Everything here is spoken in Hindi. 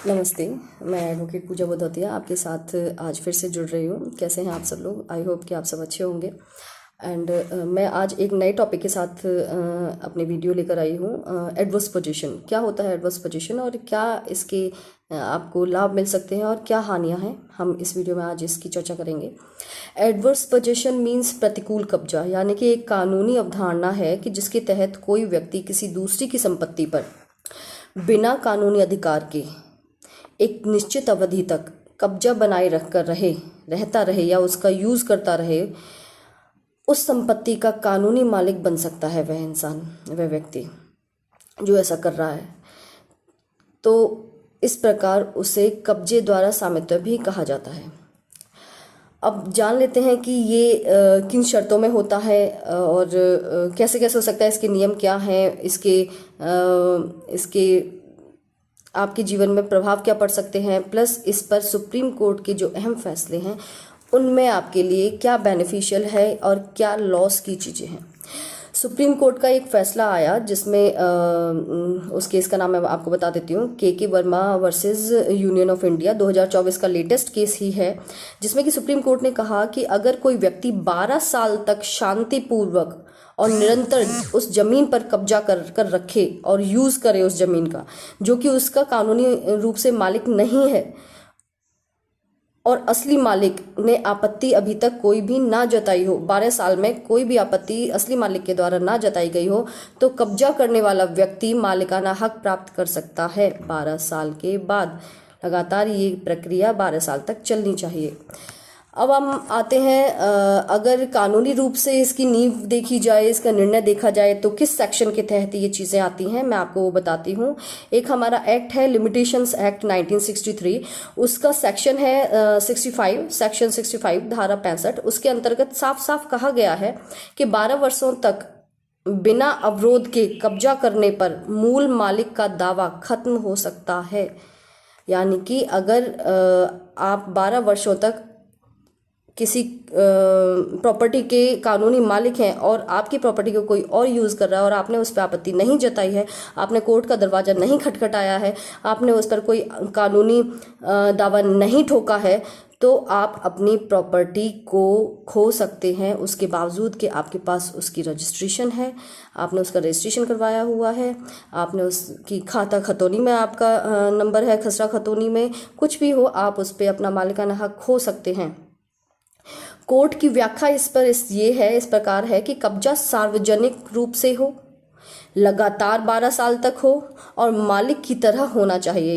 नमस्ते, मैं एडवोकेट पूजा बदौतिया आपके साथ आज फिर से जुड़ रही हूँ। कैसे हैं आप सब लोग? आई होप कि आप सब अच्छे होंगे। एंड मैं आज एक नए टॉपिक के साथ अपने वीडियो लेकर आई हूँ। एडवर्स पोजीशन क्या होता है, एडवर्स पोजीशन, और क्या इसके आपको लाभ मिल सकते हैं और क्या हानियाँ हैं, हम इस वीडियो में आज इसकी चर्चा करेंगे। एडवर्स पोजीशन मीन्स प्रतिकूल कब्जा, यानी कि एक कानूनी अवधारणा है कि जिसके तहत कोई व्यक्ति किसी दूसरी की संपत्ति पर बिना कानूनी अधिकार के एक निश्चित अवधि तक कब्जा बनाए रखकर रहता रहे या उसका यूज़ करता रहे, उस संपत्ति का कानूनी मालिक बन सकता है वह इंसान, वह व्यक्ति जो ऐसा कर रहा है। तो इस प्रकार उसे कब्जे द्वारा स्वामित्व भी कहा जाता है। अब जान लेते हैं कि ये किन शर्तों में होता है और कैसे कैसे हो सकता है, इसके नियम क्या हैं, इसके आपके जीवन में प्रभाव क्या पड़ सकते हैं, प्लस इस पर सुप्रीम कोर्ट के जो अहम फैसले हैं उनमें आपके लिए क्या बेनिफिशियल है और क्या लॉस की चीज़ें हैं। सुप्रीम कोर्ट का एक फैसला आया जिसमें उस केस का नाम मैं आपको बता देती हूँ, के Verma versus union of India, 2024 का लेटेस्ट केस ही है, जिसमें कि सुप्रीम कोर्ट ने कहा कि अगर कोई व्यक्ति 12 साल तक शांतिपूर्वक और निरंतर उस जमीन पर कब्जा कर रखे और यूज़ करे उस जमीन का, जो कि उसका कानूनी रूप से मालिक नहीं है, और असली मालिक ने आपत्ति अभी तक कोई भी ना जताई हो, 12 साल में कोई भी आपत्ति असली मालिक के द्वारा ना जताई गई हो, तो कब्जा करने वाला व्यक्ति मालिकाना हक प्राप्त कर सकता है 12 साल के बाद। लगातार ये प्रक्रिया 12 साल तक चलनी चाहिए। अब हम आते हैं, अगर कानूनी रूप से इसकी नींव देखी जाए, इसका निर्णय देखा जाए, तो किस सेक्शन के तहत ये चीज़ें आती हैं मैं आपको वो बताती हूँ। एक हमारा एक्ट है लिमिटेशंस एक्ट 1963, उसका सेक्शन है 65, सेक्शन 65 धारा 65। उसके अंतर्गत साफ साफ कहा गया है कि 12 वर्षों तक बिना अवरोध के कब्जा करने पर मूल मालिक का दावा खत्म हो सकता है। यानी कि अगर आप 12 वर्षों तक किसी प्रॉपर्टी के कानूनी मालिक हैं और आपकी प्रॉपर्टी को कोई और यूज़ कर रहा है और आपने उस पर आपत्ति नहीं जताई है, आपने कोर्ट का दरवाज़ा नहीं खटखटाया है, आपने उस पर कोई कानूनी दावा नहीं ठोका है, तो आप अपनी प्रॉपर्टी को खो सकते हैं, उसके बावजूद कि आपके पास उसकी रजिस्ट्रेशन है, आपने उसका रजिस्ट्रेशन करवाया हुआ है, आपने उसकी खाता खतौनी में आपका नंबर है, खसरा खतौनी में, कुछ भी हो, आप उस पर अपना मालिकाना हक खो सकते हैं। कोर्ट की व्याख्या इस प्रकार है कि कब्जा सार्वजनिक रूप से हो, लगातार 12 साल तक हो और मालिक की तरह होना चाहिए।